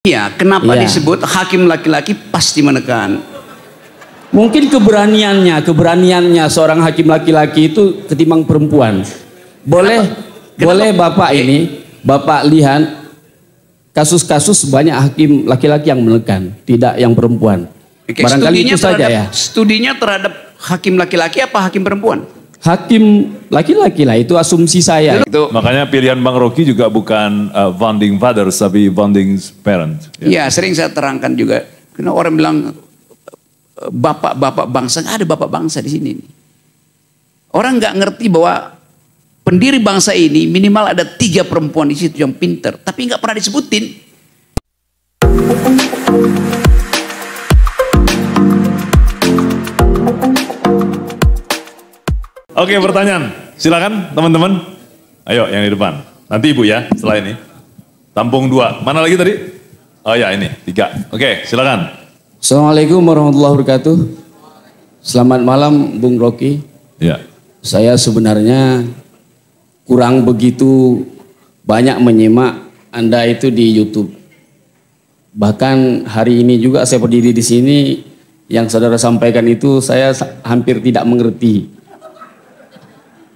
Iya, kenapa disebut hakim laki-laki pasti menekan? Mungkin keberaniannya seorang hakim laki-laki itu ketimbang perempuan. Boleh Bapak ini, Bapak lihat kasus-kasus banyak hakim laki-laki yang menekan, tidak yang perempuan. Oke, barangkali itu saja ya. Studinya terhadap hakim laki-laki apa hakim perempuan? Hakim laki-laki lah, itu asumsi saya. Makanya pilihan Bang Rocky juga bukan founding fathers, tapi founding parents. Iya, sering saya terangkan juga. Karena orang bilang bapak-bapak bangsa, ada bapak bangsa di sini. Orang nggak ngerti bahwa pendiri bangsa ini minimal ada 3 perempuan di situ yang pinter, tapi nggak pernah disebutin. Oke, pertanyaan. Silakan teman-teman. Ayo yang di depan. Nanti Ibu ya setelah ini. Tampung 2. Mana lagi tadi? Oh ya ini 3. Oke, silakan. Assalamualaikum warahmatullahi wabarakatuh. Selamat malam Bung Rocky. Ya. Saya sebenarnya kurang begitu banyak menyimak Anda itu di YouTube. Bahkan hari ini juga saya berdiri di sini, yang saudara sampaikan itu saya hampir tidak mengerti.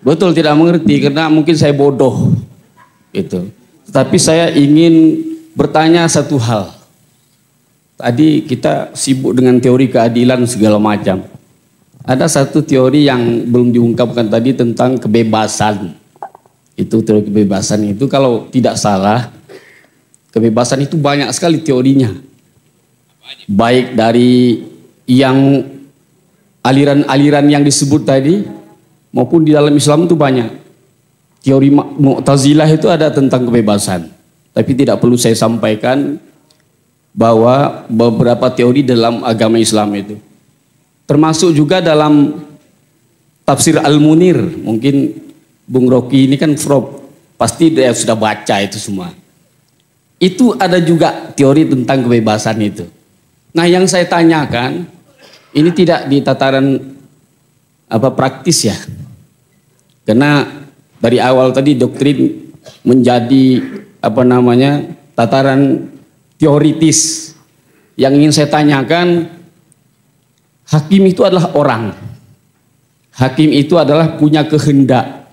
Betul tidak mengerti karena mungkin saya bodoh. Itu. Tetapi saya ingin bertanya satu hal. Tadi kita sibuk dengan teori keadilan segala macam. Ada satu teori yang belum diungkapkan tadi tentang kebebasan. Itu teori kebebasan itu kalau tidak salah, kebebasan itu banyak sekali teorinya. Baik dari yang aliran-aliran yang disebut tadi, maupun di dalam Islam itu banyak. Teori Mu'tazilah itu ada tentang kebebasan. Tapi tidak perlu saya sampaikan bahwa beberapa teori dalam agama Islam itu. Termasuk juga dalam tafsir Al-Munir. Mungkin Bung Rocky ini kan pasti dia sudah baca itu semua. Itu ada juga teori tentang kebebasan itu. Nah yang saya tanyakan, ini tidak di tataran praktis ya. Karena dari awal tadi doktrin menjadi tataran teoritis. Yang ingin saya tanyakan, hakim itu adalah orang. Hakim itu adalah punya kehendak.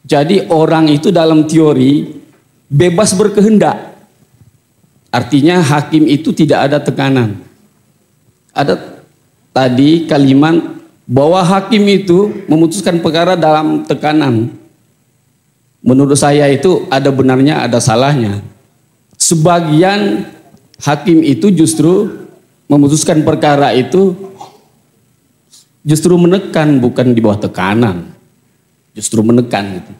Jadi orang itu dalam teori bebas berkehendak. Artinya hakim itu tidak ada tekanan. Ada tadi kalimat bahwa hakim itu memutuskan perkara dalam tekanan. Menurut saya itu ada benarnya, ada salahnya. Sebagian hakim itu justru memutuskan perkara itu justru menekan, bukan di bawah tekanan. Justru menekan gitu.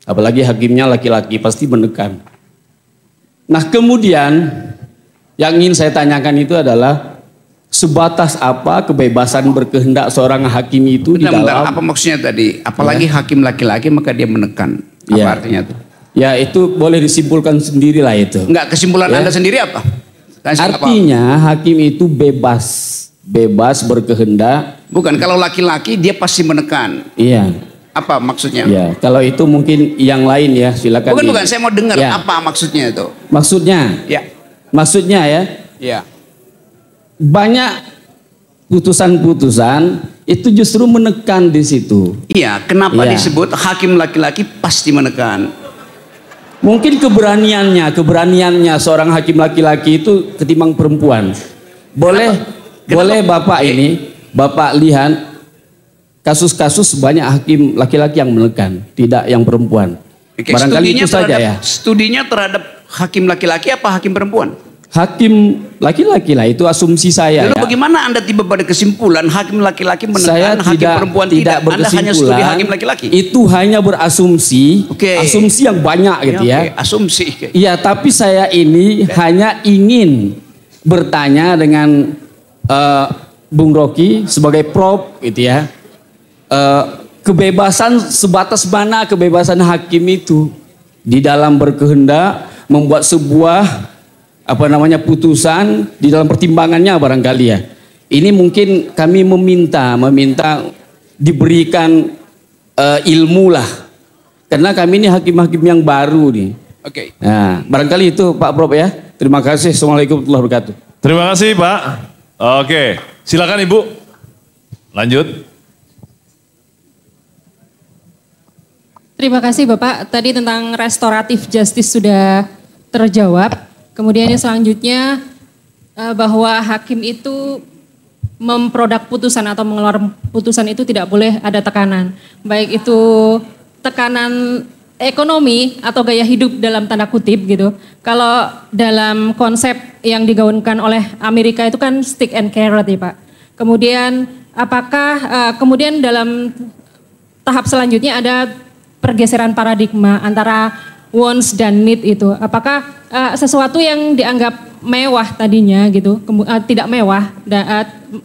Apalagi hakimnya laki-laki pasti menekan. Nah kemudian yang ingin saya tanyakan itu adalah sebatas apa kebebasan berkehendak seorang hakim itu di dalam. Apa maksudnya tadi? Apalagi hakim laki-laki maka dia menekan. Apa artinya itu? Ya itu boleh disimpulkan sendiri lah itu. Enggak, kesimpulan Anda sendiri apa? Artinya hakim itu bebas berkehendak. Bukan, kalau laki-laki dia pasti menekan. Iya. Apa maksudnya? Ya, kalau itu mungkin yang lain ya, silakan. Bukan, saya mau dengar apa maksudnya itu. Maksudnya ya. Banyak putusan-putusan itu justru menekan di situ. Iya, kenapa disebut hakim laki-laki pasti menekan? Mungkin keberaniannya seorang hakim laki-laki itu ketimbang perempuan. Boleh Bapak ini, Bapak lihat kasus-kasus banyak hakim laki-laki yang menekan, tidak yang perempuan. Oke, barangkali itu saja ya. Studinya terhadap hakim laki-laki apa hakim perempuan? Hakim laki-laki lah, itu asumsi saya. Lalu bagaimana Anda tiba pada kesimpulan hakim laki-laki menekan, hakim perempuan tidak? Anda hanya studi hakim laki-laki. Itu hanya berasumsi, asumsi yang banyak gitu ya. Asumsi. Iya, tapi saya ini hanya ingin bertanya dengan Bung Rocky sebagai prof gitu ya. Kebebasan sebatas mana kebebasan hakim itu di dalam berkehendak membuat sebuah putusan di dalam pertimbangannya barangkali ya. Ini mungkin kami meminta diberikan ilmu lah. Karena kami ini hakim-hakim yang baru nih. Oke. Nah, barangkali itu Pak Prof ya. Terima kasih. Assalamualaikum warahmatullahi wabarakatuh. Terima kasih Pak. Oke, silakan Ibu. Lanjut. Terima kasih Bapak. Tadi tentang restoratif justice sudah terjawab. Kemudian yang selanjutnya bahwa hakim itu memproduk putusan atau mengeluarkan putusan itu tidak boleh ada tekanan. Baik itu tekanan ekonomi atau gaya hidup dalam tanda kutip gitu. Kalau dalam konsep yang digaungkan oleh Amerika itu kan stick and carrot ya Pak. Kemudian apakah kemudian dalam tahap selanjutnya ada pergeseran paradigma antara wants dan need itu. Apakah sesuatu yang dianggap mewah tadinya gitu, tidak mewah,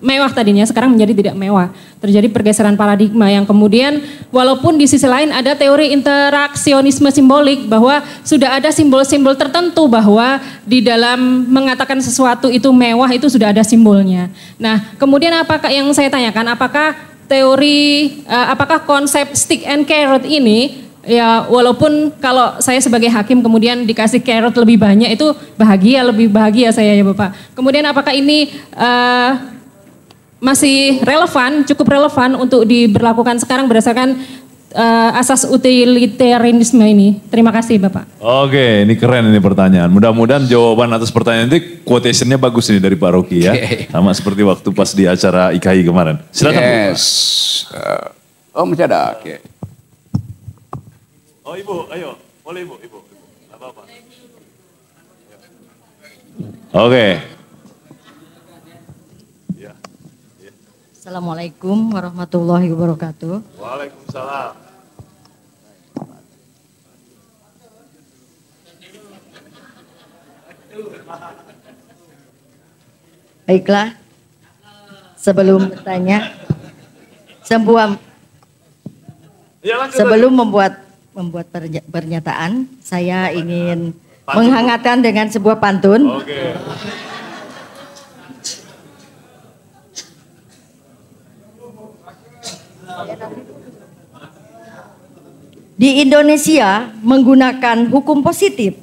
mewah tadinya sekarang menjadi tidak mewah. Terjadi pergeseran paradigma yang kemudian walaupun di sisi lain ada teori interaksionisme simbolik bahwa sudah ada simbol-simbol tertentu bahwa di dalam mengatakan sesuatu itu mewah itu sudah ada simbolnya. Nah kemudian apakah yang saya tanyakan apakah teori, apakah konsep stick and carrot ini, ya walaupun kalau saya sebagai hakim kemudian dikasih carrot lebih banyak itu lebih bahagia saya ya Bapak. Kemudian apakah ini masih relevan, cukup relevan untuk diberlakukan sekarang berdasarkan asas utilitarianisme ini. Terima kasih Bapak. Oke, ini keren ini pertanyaan. Mudah-mudahan jawaban atas pertanyaan ini quotation-nya bagus ini dari Pak Rocky ya. Sama seperti waktu pas di acara IKI kemarin. Silakan. Yes. Oh masih ada. Oke. Oh Ibu, ayo. Boleh Ibu. Apa-apa. Oke. Assalamualaikum warahmatullahi wabarakatuh. Waalaikumsalam. Baiklah, sebelum bertanya, sebelum membuat pernyataan, saya ingin menghangatkan dengan sebuah pantun. Oke. Di Indonesia menggunakan hukum positif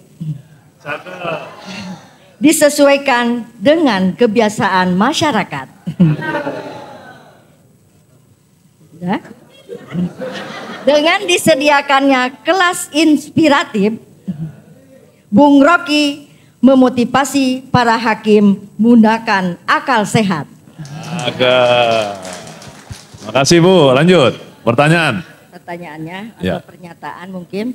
disesuaikan dengan kebiasaan masyarakat. Ya. Dengan disediakannya kelas inspiratif, Bung Rocky memotivasi para hakim menggunakan akal sehat. Makasih Bu, lanjut. Pertanyaan. Pertanyaannya atau pernyataan mungkin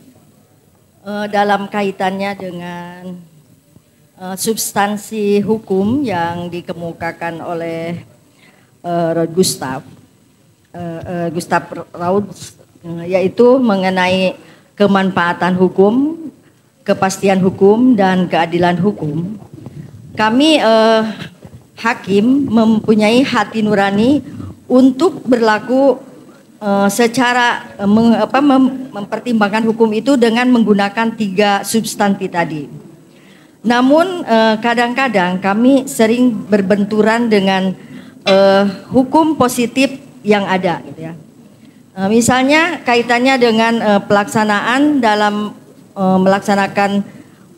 dalam kaitannya dengan substansi hukum yang dikemukakan oleh Gustav Rauds, yaitu mengenai kemanfaatan hukum, kepastian hukum dan keadilan hukum. Kami hakim mempunyai hati nurani untuk berlaku secara mempertimbangkan hukum itu dengan menggunakan 3 substansi tadi. Namun kadang-kadang kami sering berbenturan dengan hukum positif yang ada, gitu ya. Misalnya kaitannya dengan pelaksanaan dalam melaksanakan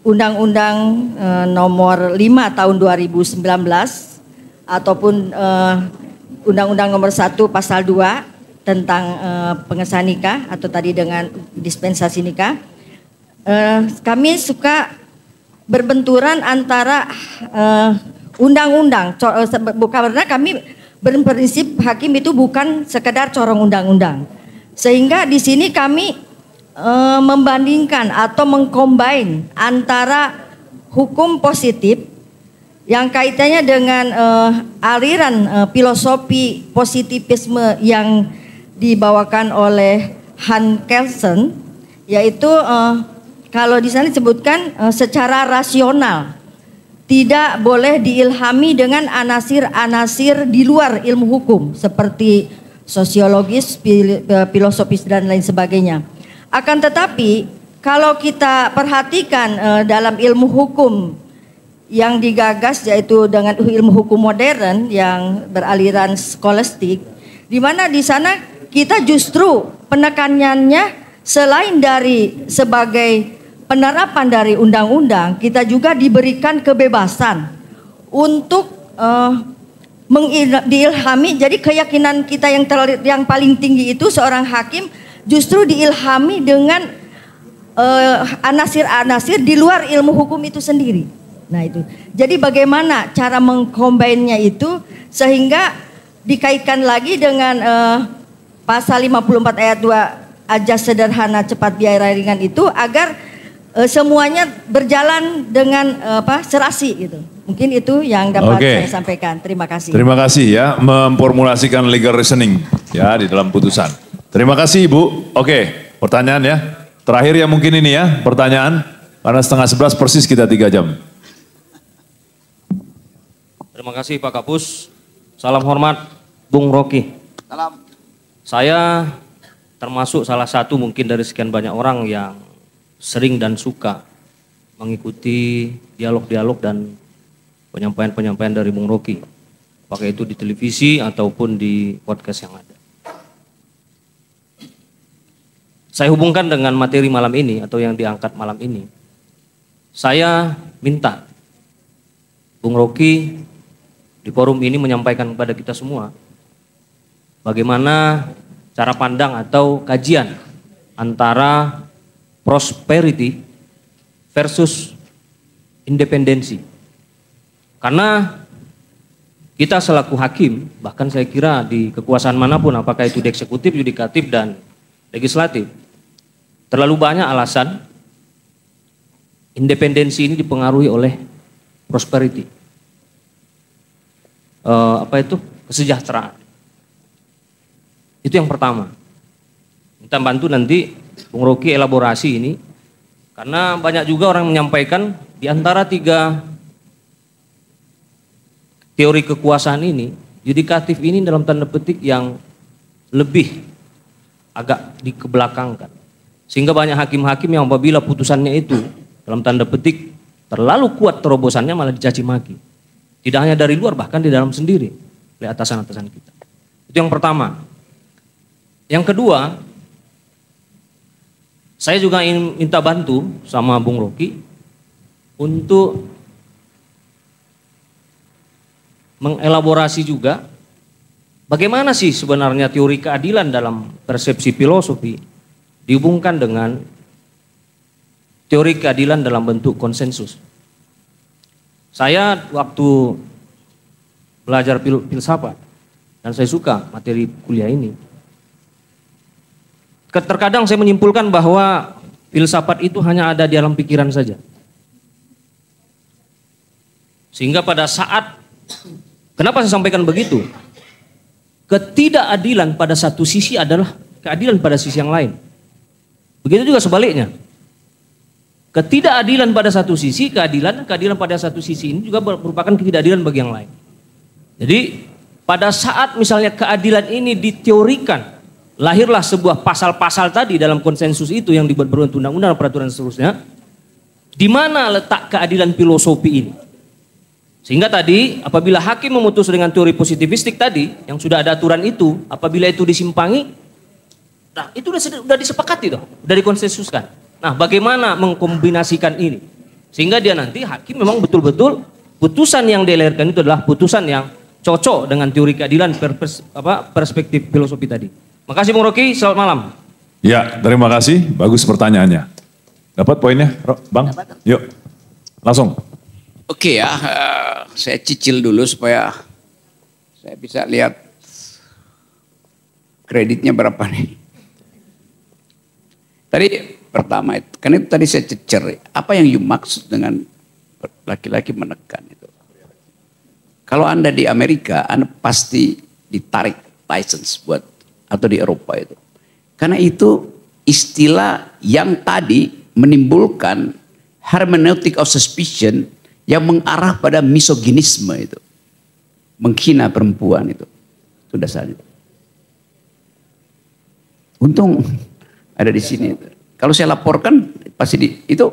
Undang-Undang nomor 5 tahun 2019 ataupun Undang-Undang nomor 1 pasal 2 tentang pengesahan nikah atau tadi dengan dispensasi nikah. Kami suka berbenturan antara undang-undang, bukan karena kami berprinsip hakim itu bukan sekedar corong undang-undang. Sehingga di sini kami membandingkan atau mengcombine antara hukum positif yang kaitannya dengan aliran filosofi positivisme yang dibawakan oleh Hans Kelsen, yaitu kalau di sana disebutkan secara rasional, tidak boleh diilhami dengan anasir-anasir di luar ilmu hukum seperti sosiologis, filosofis dan lain sebagainya. Akan tetapi kalau kita perhatikan dalam ilmu hukum yang digagas yaitu dengan ilmu hukum modern yang beraliran skolastik, di mana di sana kita justru penekanannya selain dari sebagai penerapan dari undang-undang, kita juga diberikan kebebasan untuk diilhami. Jadi keyakinan kita yang paling tinggi itu seorang hakim justru diilhami dengan anasir-anasir di luar ilmu hukum itu sendiri. Nah itu. Jadi bagaimana cara mengkombinnya itu sehingga dikaitkan lagi dengan pasal 54 ayat 2 ajas sederhana cepat biaya ringan itu agar semuanya berjalan dengan serasi gitu. Mungkin itu yang dapat saya sampaikan. Terima kasih. Terima kasih ya memformulasikan legal reasoning ya di dalam putusan. Terima kasih Ibu. Oke, pertanyaan ya. Terakhir ya mungkin ini ya pertanyaan. Karena 10:30 persis kita 3 jam. Terima kasih Pak Kapus. Salam hormat Bung Rocky. Salam. Saya termasuk salah satu mungkin dari sekian banyak orang yang sering dan suka mengikuti dialog-dialog dan penyampaian-penyampaian dari Bung Rocky. Apakah itu di televisi ataupun di podcast yang ada. Saya hubungkan dengan materi malam ini atau yang diangkat malam ini. Saya minta Bung Rocky di forum ini menyampaikan kepada kita semua bagaimana cara pandang atau kajian antara prosperity versus independensi. Karena kita selaku hakim, bahkan saya kira di kekuasaan manapun, apakah itu di eksekutif, yudikatif, dan legislatif, terlalu banyak alasan independensi ini dipengaruhi oleh prosperity. Kesejahteraan. Itu yang pertama. Kita bantu nanti Bung Rocky elaborasi ini, karena banyak juga orang menyampaikan di antara 3 teori kekuasaan ini, yudikatif ini dalam tanda petik yang lebih agak dikebelakangkan. Sehingga banyak hakim-hakim yang apabila putusannya itu dalam tanda petik terlalu kuat terobosannya malah dicaci maki. Tidak hanya dari luar, bahkan di dalam sendiri oleh atasan-atasan kita. Itu yang pertama. Yang kedua, saya juga ingin minta bantu sama Bung Rocky untuk mengelaborasi juga bagaimana sih sebenarnya teori keadilan dalam persepsi filosofi dihubungkan dengan teori keadilan dalam bentuk konsensus. Saya waktu belajar filsafat dan saya suka materi kuliah ini. Terkadang saya menyimpulkan bahwa filsafat itu hanya ada di alam pikiran saja. Sehingga pada saat, kenapa saya sampaikan begitu? Ketidakadilan pada satu sisi adalah keadilan pada sisi yang lain. Begitu juga sebaliknya. Ketidakadilan pada satu sisi, keadilan pada satu sisi ini juga merupakan ketidakadilan bagi yang lain. Jadi pada saat misalnya keadilan ini diteorikan, lahirlah sebuah pasal-pasal tadi dalam konsensus itu yang dibuat berbentuk undang-undang, peraturan dan seterusnya. Di mana letak keadilan filosofi ini? Sehingga tadi apabila hakim memutus dengan teori positivistik tadi, yang sudah ada aturan itu, apabila itu disimpangi, nah itu sudah disepakati tuh, sudah dikonsensuskan. Nah bagaimana mengkombinasikan ini? Sehingga dia nanti hakim memang betul-betul putusan yang dilahirkan itu adalah putusan yang cocok dengan teori keadilan perspektif filosofi tadi. Makasih Bung Rocky, selamat malam. Ya, terima kasih. Bagus pertanyaannya. Dapat poinnya, Bang? Yuk, langsung. Oke ya, saya cicil dulu supaya saya bisa lihat kreditnya berapa nih. Tadi pertama itu, kan itu tadi saya cecer, apa yang you maksud dengan laki-laki menekan itu? Kalau Anda di Amerika, Anda pasti ditarik license buat, atau di Eropa itu. Karena itu istilah yang tadi menimbulkan hermeneutic of suspicion yang mengarah pada misoginisme itu. Menghina perempuan itu. Itu dasarnya. Untung ada di sini. Kalau saya laporkan pasti itu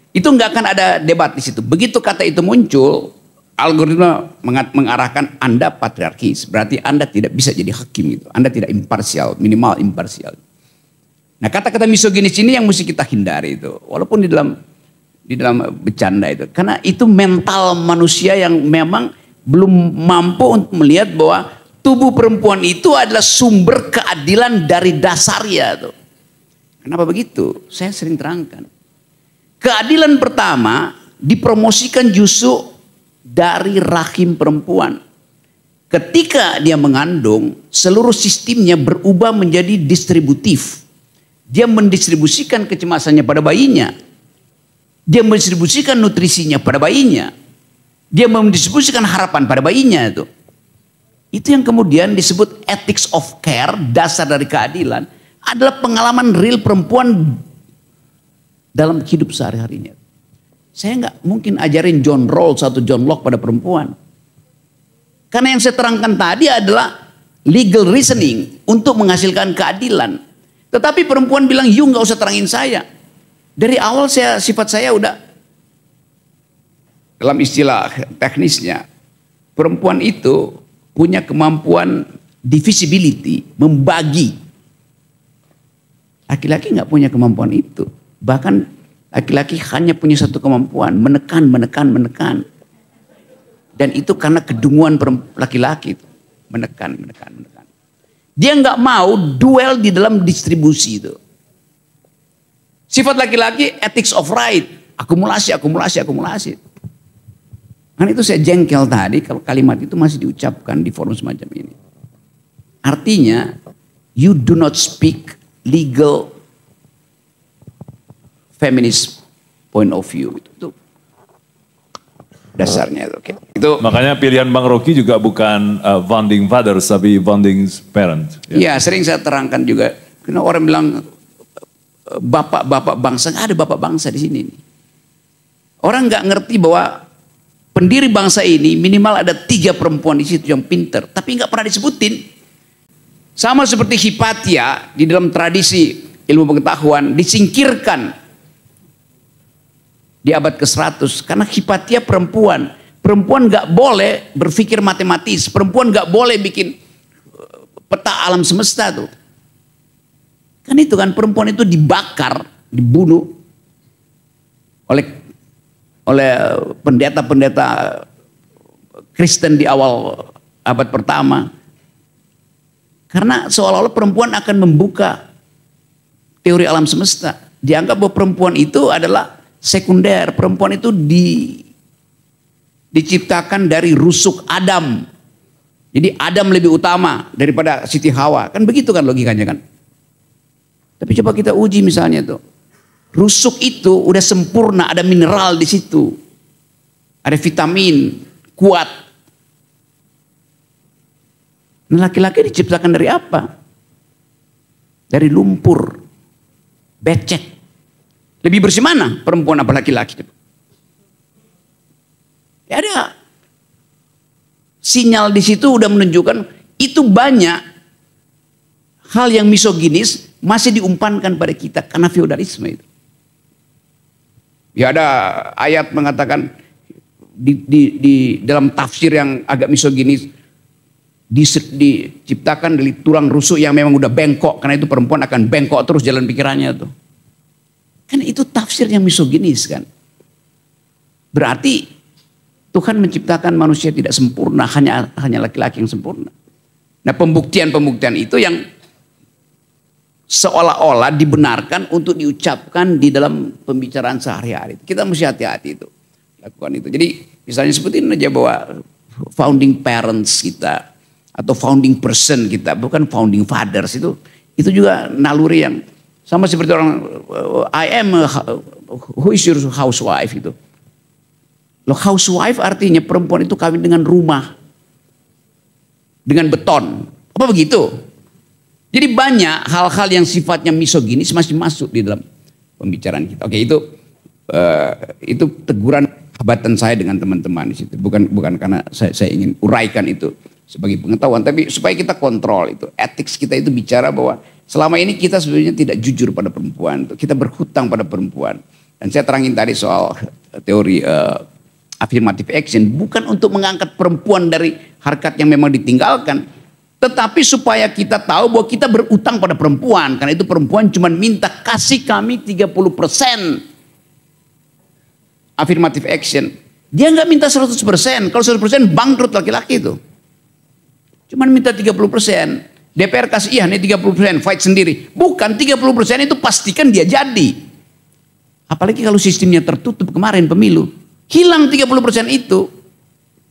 nggak akan ada debat di situ. Begitu kata itu muncul, algoritma mengarahkan Anda patriarkis, berarti Anda tidak bisa jadi hakim itu. Anda tidak imparsial, minimal imparsial. Nah, kata-kata misoginis ini yang mesti kita hindari itu. Walaupun di dalam bercanda itu. Karena itu mental manusia yang memang belum mampu untuk melihat bahwa tubuh perempuan itu adalah sumber keadilan dari dasarnya tuh. Kenapa begitu? Saya sering terangkan. Keadilan pertama dipromosikan justru dari rahim perempuan. Ketika dia mengandung, seluruh sistemnya berubah menjadi distributif. Dia mendistribusikan kecemasannya pada bayinya. Dia mendistribusikan nutrisinya pada bayinya. Dia mendistribusikan harapan pada bayinya itu. Itu yang kemudian disebut ethics of care, dasar dari keadilan, adalah pengalaman real perempuan dalam hidup sehari-harinya. Saya nggak mungkin ajarin John Rawls atau John Locke pada perempuan. Karena yang saya terangkan tadi adalah legal reasoning untuk menghasilkan keadilan. Tetapi perempuan bilang, you nggak usah terangin saya. Dari awal sifat saya udah, dalam istilah teknisnya, perempuan itu punya kemampuan divisibility, membagi. Laki-laki nggak punya kemampuan itu. Bahkan laki-laki hanya punya satu kemampuan, menekan. Dan itu karena kedunguan laki-laki itu. Menekan. Dia nggak mau duel di dalam distribusi itu. Sifat laki-laki ethics of right. Akumulasi. Kan itu saya jengkel tadi kalau kalimat itu masih diucapkan di forum semacam ini. Artinya, you do not speak legal feminist point of view. Itu dasarnya itu. Okay. Itu makanya pilihan Bang Rocky juga bukan founding fathers tapi founding parents. Iya, sering saya terangkan juga. Karena orang bilang bapak-bapak bangsa, nggak ada bapak bangsa di sini. Orang nggak ngerti bahwa pendiri bangsa ini minimal ada 3 perempuan di situ yang pinter, tapi nggak pernah disebutin. Sama seperti Hipatia di dalam tradisi ilmu pengetahuan disingkirkan di abad ke-100 karena Hipatia perempuan nggak boleh berpikir matematis, perempuan nggak boleh bikin peta alam semesta tuh. Kan itu kan perempuan itu dibakar, dibunuh oleh pendeta-pendeta Kristen di awal abad pertama. Karena seolah-olah perempuan akan membuka teori alam semesta. Dianggap bahwa perempuan itu adalah sekunder, perempuan itu diciptakan dari rusuk Adam. Jadi Adam lebih utama daripada Siti Hawa. Kan begitu kan logikanya kan. Tapi coba kita uji misalnya tuh. Rusuk itu udah sempurna, ada mineral di situ. Ada vitamin, kuat. Nah, laki-laki diciptakan dari apa? Dari lumpur, becek. Lebih bersih mana perempuan apa laki-laki? Ya ada sinyal di situ udah menunjukkan itu banyak hal yang misoginis masih diumpankan pada kita karena feodalisme itu. Ya ada ayat mengatakan di dalam tafsir yang agak misoginis diciptakan dari tulang rusuk yang memang udah bengkok karena itu perempuan akan bengkok terus jalan pikirannya tuh. Kan itu tafsir yang misoginis kan. Berarti Tuhan menciptakan manusia tidak sempurna, hanya laki-laki yang sempurna. Nah, pembuktian itu yang seolah-olah dibenarkan untuk diucapkan di dalam pembicaraan sehari-hari. Kita mesti hati-hati itu, lakukan itu. Jadi misalnya sebutin aja bahwa founding parents kita atau founding person kita, bukan founding fathers itu juga naluri yang sama seperti orang who is your housewife itu. Loh, housewife artinya perempuan itu kawin dengan rumah, dengan beton. Apa begitu? Jadi banyak hal-hal yang sifatnya misoginis masih masuk di dalam pembicaraan kita. Oke, itu teguran sahabatan saya dengan teman-teman di situ. Bukan karena saya ingin uraikan itu sebagai pengetahuan, tapi supaya kita kontrol itu. Ethics kita itu bicara bahwa selama ini kita sebenarnya tidak jujur pada perempuan. Kita berhutang pada perempuan. Dan saya terangin tadi soal teori affirmative action. Bukan untuk mengangkat perempuan dari harkat yang memang ditinggalkan. Tetapi supaya kita tahu bahwa kita berutang pada perempuan. Karena itu perempuan cuma minta kasih kami 30% affirmative action. Dia nggak minta 100%. Kalau 100% bangkrut laki-laki itu. Cuma minta 30%. DPR kasih iya nih 30%, fight sendiri. Bukan 30% itu pastikan dia jadi. Apalagi kalau sistemnya tertutup kemarin pemilu. Hilang 30% itu.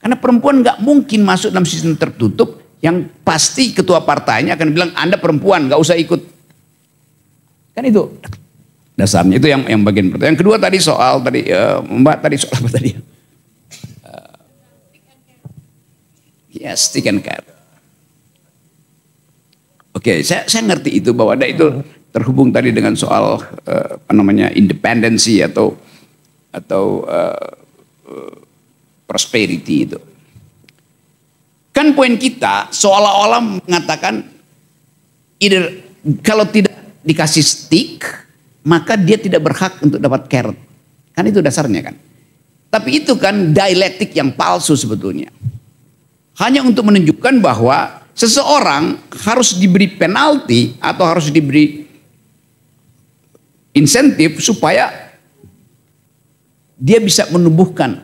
Karena perempuan nggak mungkin masuk dalam sistem tertutup. Yang pasti ketua partainya akan bilang Anda perempuan nggak usah ikut. Kan itu dasarnya, itu yang bagian pertama. Yang kedua tadi soal tadi Mbak tadi soal apa tadi? Ya, stick and carrot. Oke, saya ngerti itu bahwa ada itu terhubung tadi dengan soal apa namanya independensi atau prosperity itu. Kan poin kita seolah-olah mengatakan either, kalau tidak dikasih stick maka dia tidak berhak untuk dapat carrot. Kan itu dasarnya kan. Tapi itu kan dialektik yang palsu sebetulnya. Hanya untuk menunjukkan bahwa seseorang harus diberi penalti atau harus diberi insentif supaya dia bisa menumbuhkan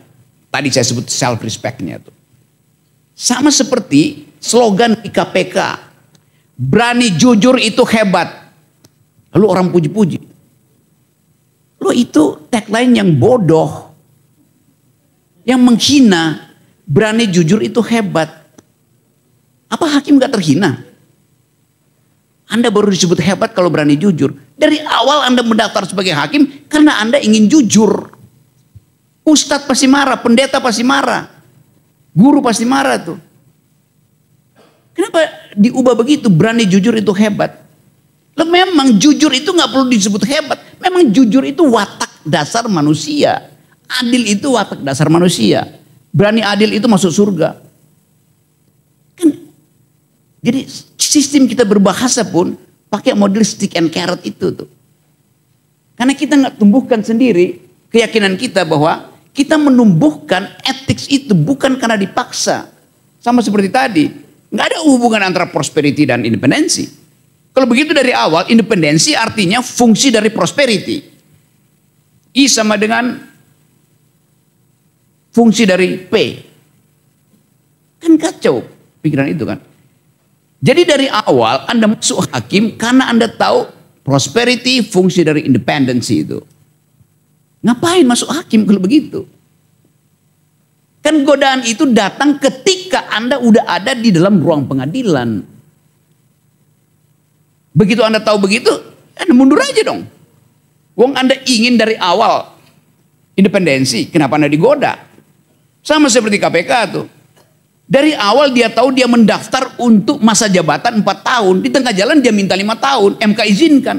tadi saya sebut self respect-nya tuh. Sama seperti slogan di KPK, berani jujur itu hebat. Lalu orang puji-puji. Lo itu tagline yang bodoh, yang menghina. Berani jujur itu hebat. Apa hakim gak terhina? Anda baru disebut hebat kalau berani jujur. Dari awal Anda mendaftar sebagai hakim karena Anda ingin jujur. Ustadz pasti marah, pendeta pasti marah. Guru pasti marah tuh. Kenapa diubah begitu? Berani jujur itu hebat. Loh, memang jujur itu nggak perlu disebut hebat. Memang jujur itu watak dasar manusia. Adil itu watak dasar manusia. Berani adil itu masuk surga. Kan, jadi sistem kita berbahasa pun pakai model stick and carrot itu tuh. Karena kita nggak tumbuhkan sendiri keyakinan kita bahwa kita menumbuhkan etik itu bukan karena dipaksa. Sama seperti tadi. Nggak ada hubungan antara prosperity dan independensi. Kalau begitu dari awal, independensi artinya fungsi dari prosperity. I sama dengan fungsi dari P. Kan kacau pikiran itu kan. Jadi dari awal Anda masuk hakim karena Anda tahu prosperity fungsi dari independensi itu. Ngapain masuk hakim kalau begitu? Kan godaan itu datang ketika Anda udah ada di dalam ruang pengadilan. Begitu Anda tahu begitu, Anda mundur aja dong. Wong Anda ingin dari awal independensi, kenapa Anda digoda? Sama seperti KPK tuh. Dari awal dia tahu dia mendaftar untuk masa jabatan 4 tahun. Di tengah jalan dia minta 5 tahun, MK izinkan.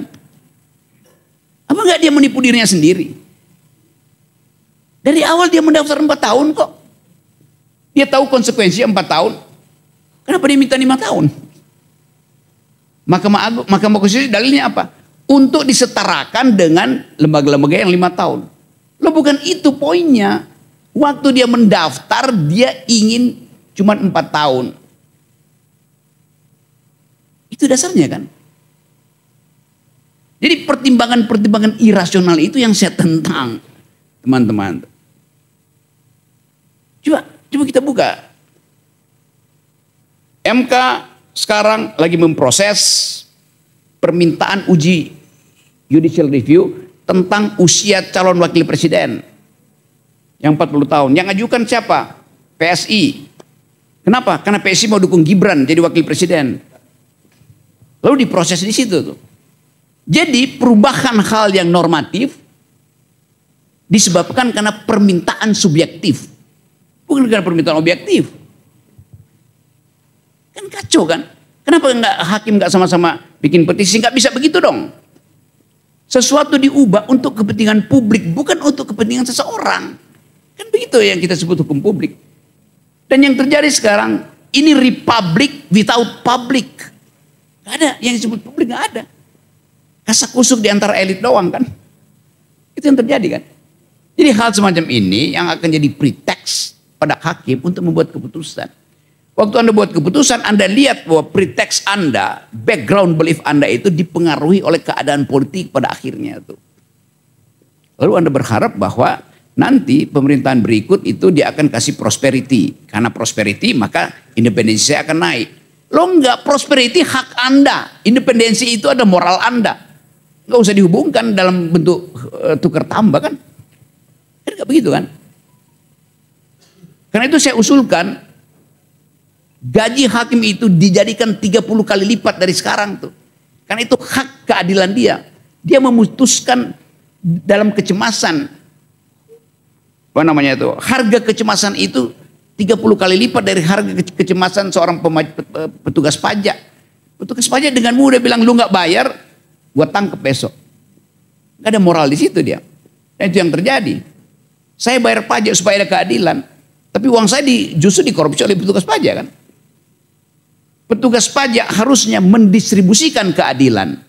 Apa enggak dia menipu dirinya sendiri? Dari awal dia mendaftar 4 tahun kok. Dia tahu konsekuensinya 4 tahun. Kenapa dia minta 5 tahun? Mahkamah Konstitusi dalilnya apa? Untuk disetarakan dengan lembaga-lembaga yang 5 tahun. Loh, bukan itu poinnya. Waktu dia mendaftar dia ingin cuma 4 tahun. Itu dasarnya kan. Jadi pertimbangan-pertimbangan irasional itu yang saya tentang, teman-teman. Coba kita buka. MK sekarang lagi memproses permintaan uji judicial review tentang usia calon wakil presiden yang 40 tahun. Yang ajukan siapa? PSI. Kenapa? Karena PSI mau dukung Gibran jadi wakil presiden. Lalu diproses di situ tuh. Jadi perubahan hal yang normatif disebabkan karena permintaan subjektif. Bukan karena permintaan objektif. Kan kacau kan? Kenapa enggak hakim enggak sama-sama bikin petisi? Enggak bisa begitu dong. Sesuatu diubah untuk kepentingan publik, bukan untuk kepentingan seseorang. Kan begitu yang kita sebut hukum publik. Dan yang terjadi sekarang, ini republic without public. Enggak ada, yang disebut publik enggak ada. Kasak-kusuk di antara elit doang kan. Itu yang terjadi kan. Jadi hal semacam ini yang akan jadi pretext pada hakim untuk membuat keputusan. Waktu Anda buat keputusan, Anda lihat bahwa pretext Anda, background belief Anda itu dipengaruhi oleh keadaan politik pada akhirnya tuh. Lalu Anda berharap bahwa nanti pemerintahan berikut itu dia akan kasih prosperity. Karena prosperity maka independensi akan naik. Lo enggak, prosperity hak Anda. Independensi itu ada moral Anda. Enggak usah dihubungkan dalam bentuk tukar tambah kan. Enggak begitu kan. Karena itu saya usulkan gaji hakim itu dijadikan 30 kali lipat dari sekarang tuh. Karena itu hak keadilan dia. Dia memutuskan dalam kecemasan. Apa namanya itu? Harga kecemasan itu 30 kali lipat dari harga kecemasan seorang petugas pajak. Petugas pajak dengan mudah bilang, lu nggak bayar, gua tangkap besok. Gak ada moral di situ dia. Dan itu yang terjadi. Saya bayar pajak supaya ada keadilan. Tapi uang saya justru dikorupsi oleh petugas pajak kan. Petugas pajak harusnya mendistribusikan keadilan.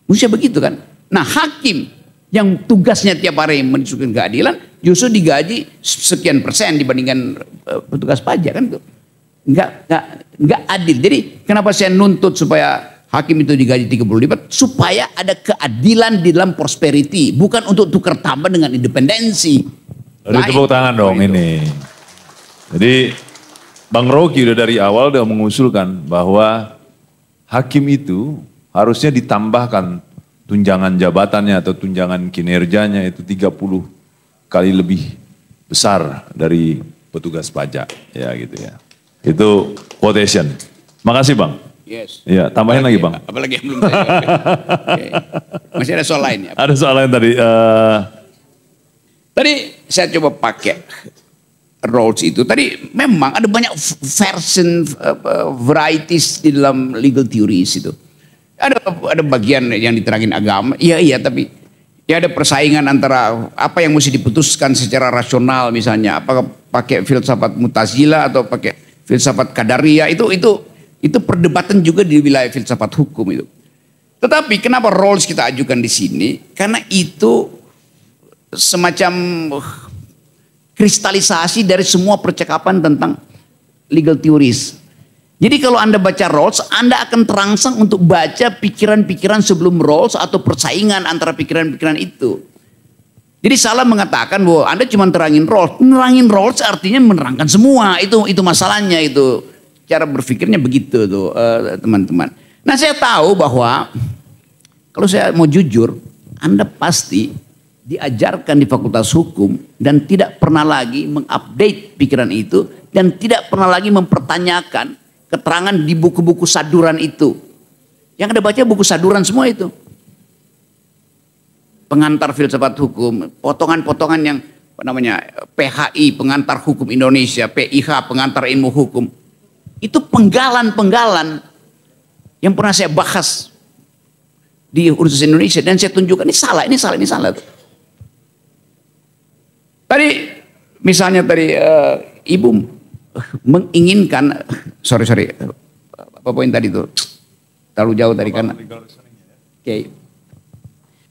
Mesti begitu kan? Nah, hakim yang tugasnya tiap hari mendistribusikan keadilan justru digaji sekian persen dibandingkan petugas pajak kan itu. Enggak adil. Jadi kenapa saya nuntut supaya hakim itu digaji 30 lipat? Supaya ada keadilan di dalam prosperity, bukan untuk tukar tambah dengan independensi. Dari tepuk tangan dong ini. Jadi Bang Rocky udah dari awal udah mengusulkan bahwa hakim itu harusnya ditambahkan tunjangan jabatannya atau tunjangan kinerjanya itu 30 kali lebih besar dari petugas pajak. Ya gitu ya. Itu quotation. Makasih Bang. Yes. Ya, tambahin lagi Bang. Apalagi yang belum saya jawab. Okay. Masih ada soal lain ya? Ada soal lain tadi. Tadi saya coba pakai roles itu. Tadi memang ada banyak version, varieties di dalam legal theories itu. Ada bagian yang diterangin agama, iya tapi ya ada persaingan antara apa yang mesti diputuskan secara rasional misalnya, apakah pakai filsafat Mu'tazilah atau pakai filsafat Qadariyah, itu perdebatan juga di wilayah filsafat hukum itu. Tetapi kenapa roles kita ajukan di sini? Karena itu semacam kristalisasi dari semua percakapan tentang legal theories. Jadi kalau Anda baca Rawls, Anda akan terangsang untuk baca pikiran-pikiran sebelum Rawls atau persaingan antara pikiran-pikiran itu. Jadi salah mengatakan bahwa Anda cuma terangin Rawls. Nerangin Rawls artinya menerangkan semua. Itu masalahnya itu. Cara berpikirnya begitu tuh teman-teman. Nah saya tahu bahwa kalau saya mau jujur, Anda pasti diajarkan di Fakultas Hukum dan tidak pernah lagi mengupdate pikiran itu dan tidak pernah lagi mempertanyakan keterangan di buku-buku saduran itu. Yang Anda baca buku saduran semua itu. Pengantar filsafat hukum, potongan-potongan yang apa namanya PHI, pengantar hukum Indonesia, PIH, pengantar ilmu hukum. Itu penggalan-penggalan yang pernah saya bahas di Universitas Indonesia dan saya tunjukkan ini salah. Tadi misalnya Ibu menginginkan, sorry, apa poin tadi tuh? Terlalu jauh tadi kan. Oke.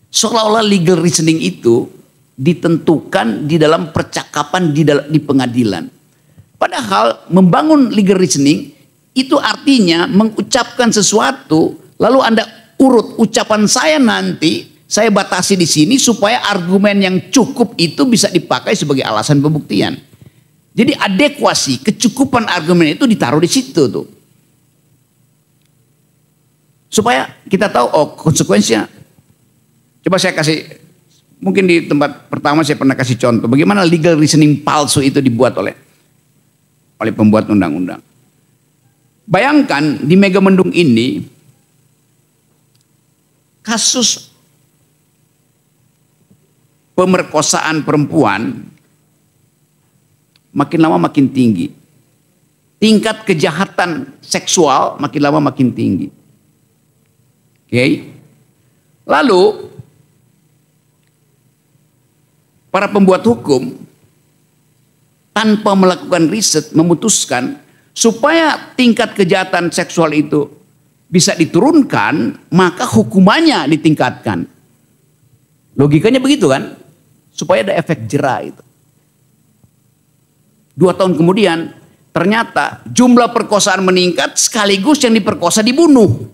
Seolah-olah legal reasoning itu ditentukan di dalam percakapan di pengadilan. Padahal membangun legal reasoning itu artinya mengucapkan sesuatu, lalu Anda urut ucapan saya nanti, saya batasi di sini supaya argumen yang cukup itu bisa dipakai sebagai alasan pembuktian. Jadi adekuasi, kecukupan argumen itu ditaruh di situ tuh. Supaya kita tahu konsekuensinya. Coba saya kasih, mungkin di tempat pertama saya pernah kasih contoh. Bagaimana legal reasoning palsu itu dibuat oleh pembuat undang-undang. Bayangkan di Megamendung ini, kasus pemerkosaan perempuan makin lama makin tinggi. Tingkat kejahatan seksual makin lama makin tinggi. Oke. Lalu para pembuat hukum tanpa melakukan riset memutuskan supaya tingkat kejahatan seksual itu bisa diturunkan, maka hukumannya ditingkatkan. Logikanya begitu kan? Supaya ada efek jera itu. 2 tahun kemudian ternyata jumlah perkosaan meningkat sekaligus yang diperkosa dibunuh.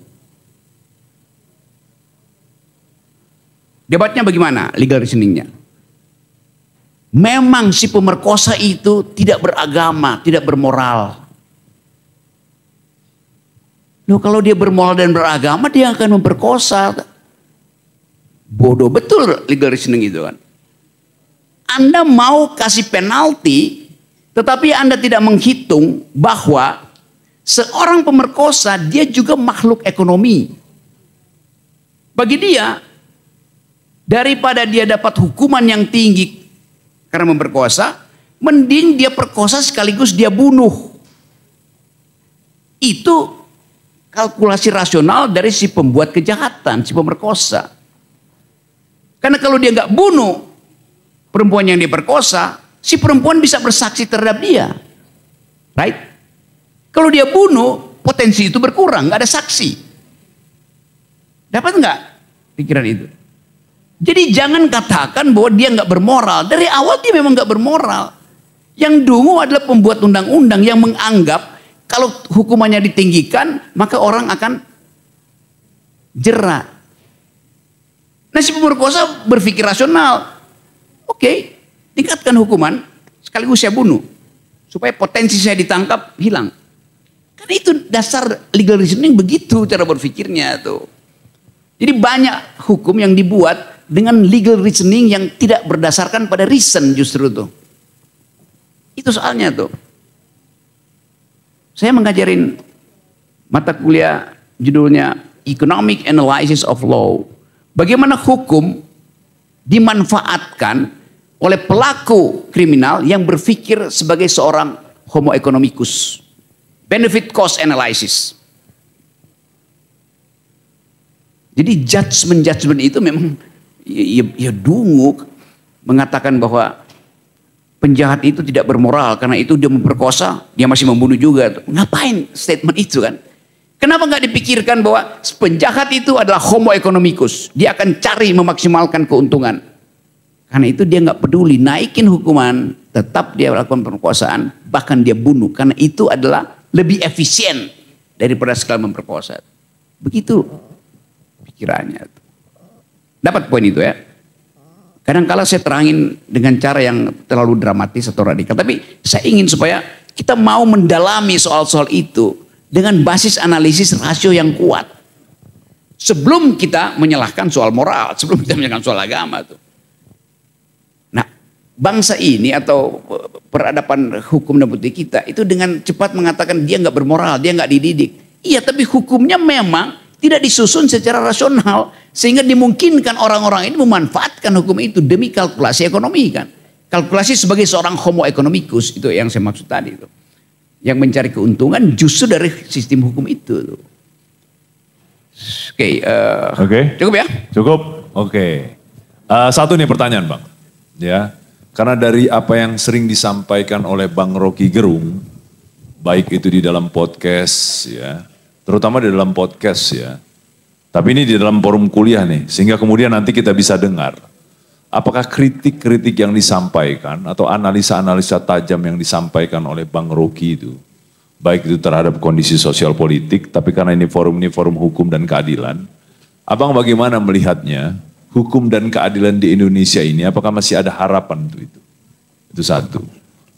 Debatnya bagaimana legal reasoningnya? Memang si pemerkosa itu tidak beragama, tidak bermoral. Loh, kalau dia bermoral dan beragama, dia akan memperkosa. Bodoh betul legal reasoning itu kan. Anda mau kasih penalti, tetapi Anda tidak menghitung bahwa seorang pemerkosa dia juga makhluk ekonomi. Bagi dia, daripada dia dapat hukuman yang tinggi karena memperkosa, mending dia perkosa sekaligus dia bunuh. Itu kalkulasi rasional dari si pembuat kejahatan, si pemerkosa. Karena kalau dia nggak bunuh perempuan yang diperkosa, si perempuan bisa bersaksi terhadap dia. Right? Kalau dia bunuh, potensi itu berkurang, nggak ada saksi. Dapat nggak pikiran itu? Jadi jangan katakan bahwa dia nggak bermoral. Dari awal dia memang nggak bermoral. Yang dungu adalah pembuat undang-undang yang menganggap kalau hukumannya ditinggikan, maka orang akan jera. Nah, si pemerkosa berpikir rasional. Oke, tingkatkan hukuman, sekaligus saya bunuh. Supaya potensi saya ditangkap hilang. Karena itu dasar legal reasoning, begitu cara berpikirnya tuh. Jadi banyak hukum yang dibuat dengan legal reasoning yang tidak berdasarkan pada reason justru tuh. Itu soalnya tuh. Saya mengajarin mata kuliah judulnya Economic Analysis of Law. Bagaimana hukum dimanfaatkan oleh pelaku kriminal yang berpikir sebagai seorang homo economicus. Benefit cost analysis. Jadi judgment itu memang ya dungu mengatakan bahwa penjahat itu tidak bermoral karena itu dia memperkosa, dia masih membunuh juga. Ngapain statement itu kan? Kenapa nggak dipikirkan bahwa penjahat itu adalah homo economicus, dia akan cari memaksimalkan keuntungan. Karena itu dia nggak peduli naikin hukuman, tetap dia melakukan pemerkosaan, bahkan dia bunuh karena itu adalah lebih efisien daripada sekali memperkosa. Begitu pikirannya. Dapat poin itu ya. Kadang-kala saya terangin dengan cara yang terlalu dramatis atau radikal. Tapi saya ingin supaya kita mau mendalami soal-soal itu dengan basis analisis rasio yang kuat. Sebelum kita menyalahkan soal moral, sebelum kita menyalahkan soal agama tuh. Nah, bangsa ini atau peradaban hukum dan putih kita itu dengan cepat mengatakan dia nggak bermoral, dia nggak dididik. Iya, tapi hukumnya memang tidak disusun secara rasional sehingga dimungkinkan orang-orang ini memanfaatkan hukum itu demi kalkulasi ekonomi kan. Kalkulasi sebagai seorang homo economicus itu yang saya maksud tadi itu. Yang mencari keuntungan justru dari sistem hukum itu. Oke, cukup ya? Cukup. Oke. Satu nih pertanyaan Bang. Ya. Karena dari apa yang sering disampaikan oleh Bang Rocky Gerung, baik itu di dalam podcast ya, terutama di dalam podcast ya. Tapi ini di dalam forum kuliah nih, sehingga kemudian nanti kita bisa dengar. Apakah kritik-kritik yang disampaikan atau analisa-analisa tajam yang disampaikan oleh Bang Rocky itu, baik itu terhadap kondisi sosial politik, tapi karena ini forum hukum dan keadilan, Abang bagaimana melihatnya hukum dan keadilan di Indonesia ini, apakah masih ada harapan untuk itu? Itu satu.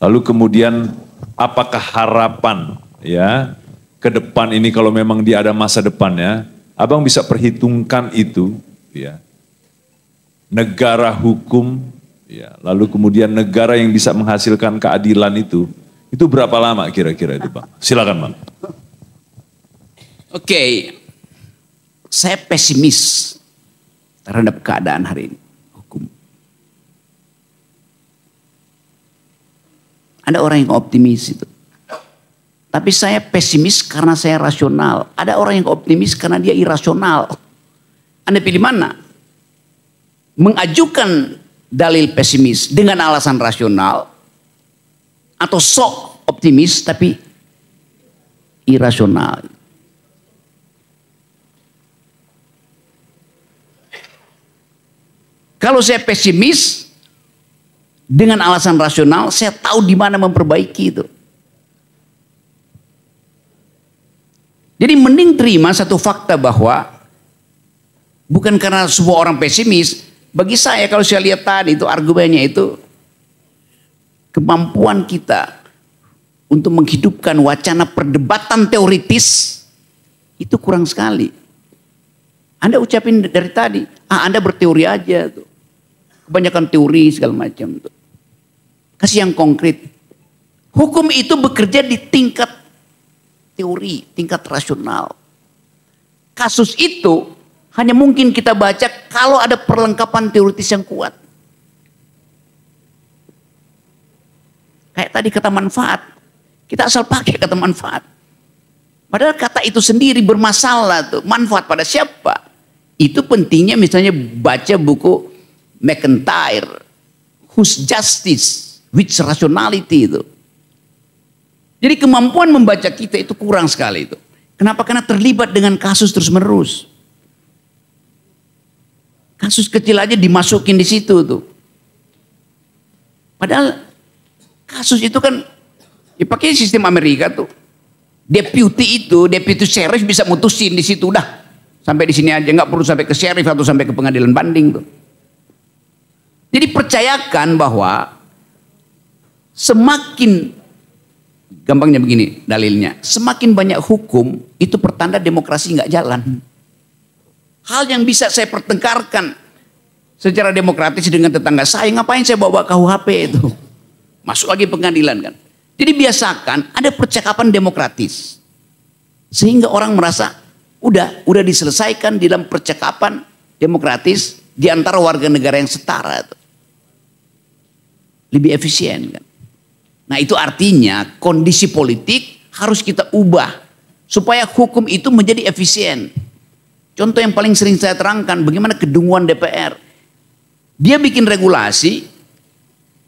Lalu kemudian apakah harapan ya ke depan ini kalau memang dia ada masa depannya, Abang bisa perhitungkan itu ya. Negara hukum ya, lalu kemudian negara yang bisa menghasilkan keadilan itu berapa lama kira-kira itu Bang? Silakan Bang. Oke. Saya pesimis terhadap keadaan hari ini hukum. Ada orang yang optimis itu. Tapi saya pesimis karena saya rasional. Ada orang yang optimis karena dia irasional. Anda pilih mana? Mengajukan dalil pesimis dengan alasan rasional atau sok optimis tapi irasional. Kalau saya pesimis, dengan alasan rasional, saya tahu di mana memperbaiki itu. Jadi mending terima satu fakta bahwa bukan karena semua orang pesimis. Bagi saya kalau saya lihat tadi itu argumennya itu kemampuan kita untuk menghidupkan wacana perdebatan teoritis itu kurang sekali. Anda ucapin dari tadi, Anda berteori aja tuh. Kebanyakan teori segala macam tuh. Kasih yang konkret. Hukum itu bekerja di tingkat teori, tingkat rasional. Kasus itu hanya mungkin kita baca kalau ada perlengkapan teoritis yang kuat. Kayak tadi kata manfaat. Kita asal pakai kata manfaat. Padahal kata itu sendiri bermasalah tuh. Manfaat pada siapa? Itu pentingnya misalnya baca buku McIntyre, Whose Justice, Which Rationality itu. Jadi kemampuan membaca kita itu kurang sekali itu. Kenapa? Karena terlibat dengan kasus terus menerus. Kasus kecil aja dimasukin di situ tuh. Padahal kasus itu kan dipakai sistem Amerika tuh. Deputy sheriff bisa mutusin di situ udah. Sampai di sini aja, nggak perlu sampai ke sheriff atau sampai ke pengadilan banding tuh. Jadi percayakan bahwa semakin gampangnya begini dalilnya, semakin banyak hukum itu pertanda demokrasi nggak jalan. Hal yang bisa saya pertengkarkan secara demokratis dengan tetangga saya, ngapain saya bawa KUHP itu? Masuk lagi pengadilan kan. Jadi biasakan ada percakapan demokratis. Sehingga orang merasa udah diselesaikan di dalam percakapan demokratis di antara warga negara yang setara. Lebih efisien kan. Nah itu artinya kondisi politik harus kita ubah supaya hukum itu menjadi efisien. Contoh yang paling sering saya terangkan bagaimana kedunguan DPR. Dia bikin regulasi,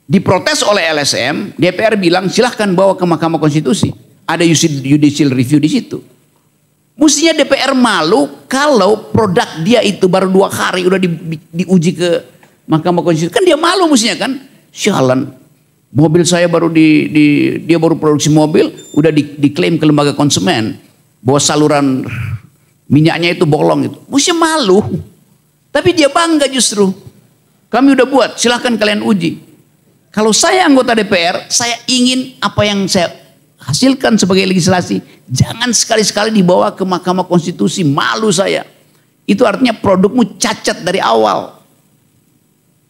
diprotes oleh LSM, DPR bilang silahkan bawa ke Mahkamah Konstitusi. Ada judicial review di situ. Mestinya DPR malu kalau produk dia itu baru 2 hari udah diuji ke Mahkamah Konstitusi. Kan dia malu mestinya kan. Sialan, mobil saya baru dia baru produksi mobil, udah diklaim ke lembaga konsumen bahwa saluran minyaknya itu bolong itu. Mestinya malu. Tapi dia bangga justru. Kami udah buat, silahkan kalian uji. Kalau saya anggota DPR, saya ingin apa yang saya hasilkan sebagai legislasi jangan sekali-sekali dibawa ke Mahkamah Konstitusi. Malu saya. Itu artinya produkmu cacat dari awal.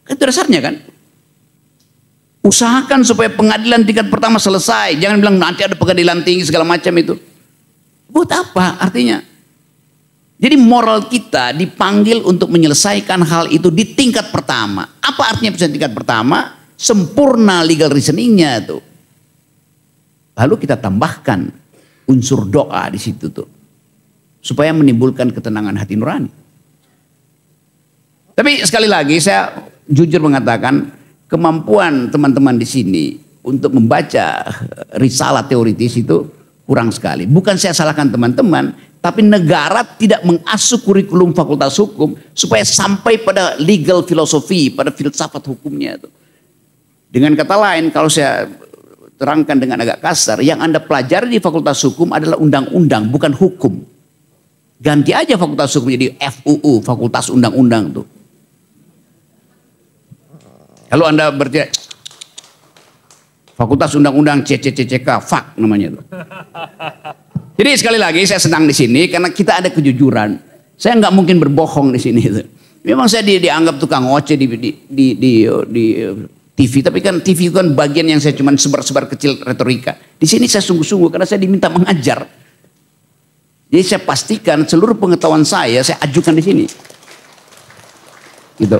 Itu dasarnya kan. Usahakan supaya pengadilan tingkat pertama selesai. Jangan bilang nanti ada pengadilan tinggi segala macam itu. Buat apa artinya? Jadi moral kita dipanggil untuk menyelesaikan hal itu di tingkat pertama. Apa artinya tingkat pertama? Sempurna legal reasoningnya tuh. Lalu kita tambahkan unsur doa di situ tuh. Supaya menimbulkan ketenangan hati nurani. Tapi sekali lagi saya jujur mengatakan kemampuan teman-teman di sini untuk membaca risalah teoritis itu kurang sekali. Bukan saya salahkan teman-teman, tapi negara tidak mengasuh kurikulum fakultas hukum supaya sampai pada legal filosofi, pada filsafat hukumnya itu. Dengan kata lain, kalau saya terangkan dengan agak kasar, yang Anda pelajari di fakultas hukum adalah undang-undang, bukan hukum. Ganti aja fakultas hukum jadi FUU, fakultas undang-undang tuh. Kalau Anda berarti fakultas undang-undang CCCCK, FAK namanya itu. Jadi sekali lagi saya senang di sini karena kita ada kejujuran. Saya nggak mungkin berbohong di sini. Memang saya dianggap tukang ngoceh di TV, tapi kan TV itu kan bagian yang saya cuma sebar-sebar kecil retorika. Di sini saya sungguh-sungguh karena saya diminta mengajar. Jadi saya pastikan seluruh pengetahuan saya ajukan di sini. Gitu.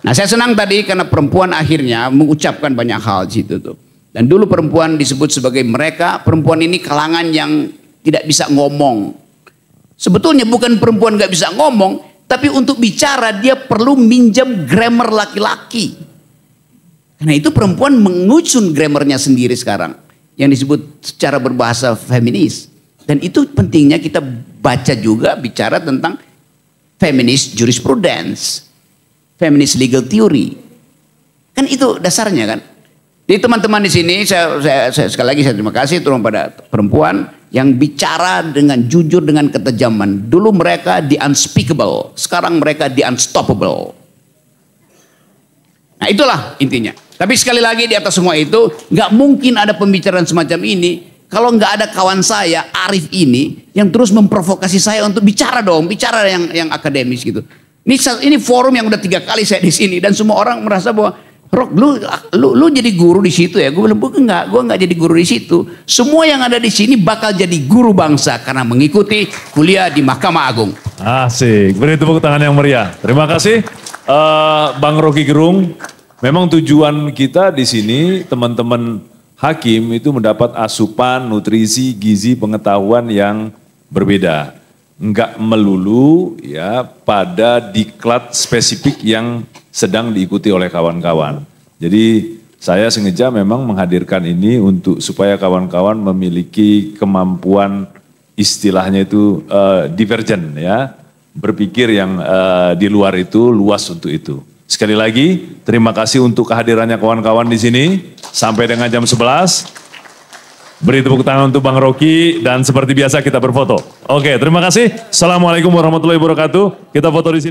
Nah saya senang tadi karena perempuan akhirnya mengucapkan banyak hal di situ tuh. Dan dulu perempuan disebut sebagai perempuan ini kalangan yang tidak bisa ngomong. Sebetulnya bukan perempuan gak bisa ngomong, tapi untuk bicara dia perlu minjam grammar laki-laki. Karena itu perempuan mengusun grammarnya sendiri sekarang. Yang disebut secara berbahasa feminis. Dan itu pentingnya kita baca juga bicara tentang feminist jurisprudence. Feminist legal theory. Kan itu dasarnya kan. Jadi teman-teman di sini saya sekali lagi saya terima kasih terutama pada perempuan yang bicara dengan jujur dengan ketajaman. Dulu mereka the unspeakable, sekarang mereka the unstoppable. Nah itulah intinya. Tapi sekali lagi di atas semua itu nggak mungkin ada pembicaraan semacam ini kalau nggak ada kawan saya Arif ini yang terus memprovokasi saya untuk bicara dong, bicara yang akademis gitu. Ini forum yang udah 3 kali saya di sini dan semua orang merasa bahwa Rok, lu jadi guru di situ ya? Gue bilang, gue nggak jadi guru di situ. Semua yang ada di sini bakal jadi guru bangsa karena mengikuti kuliah di Mahkamah Agung. Asik, beri tepuk tangan yang meriah. Terima kasih, Bang Rocky Gerung. Memang tujuan kita di sini, teman-teman hakim itu mendapat asupan, nutrisi, gizi, pengetahuan yang berbeda. Enggak melulu ya pada diklat spesifik yang sedang diikuti oleh kawan-kawan. Jadi saya sengaja memang menghadirkan ini untuk supaya kawan-kawan memiliki kemampuan istilahnya itu divergen ya. Berpikir yang di luar itu luas untuk itu. Sekali lagi terima kasih untuk kehadirannya kawan-kawan di sini. Sampai dengan jam 11. Beri tepuk tangan untuk Bang Rocky dan seperti biasa kita berfoto. Oke, terima kasih. Assalamualaikum warahmatullahi wabarakatuh. Kita foto di sini.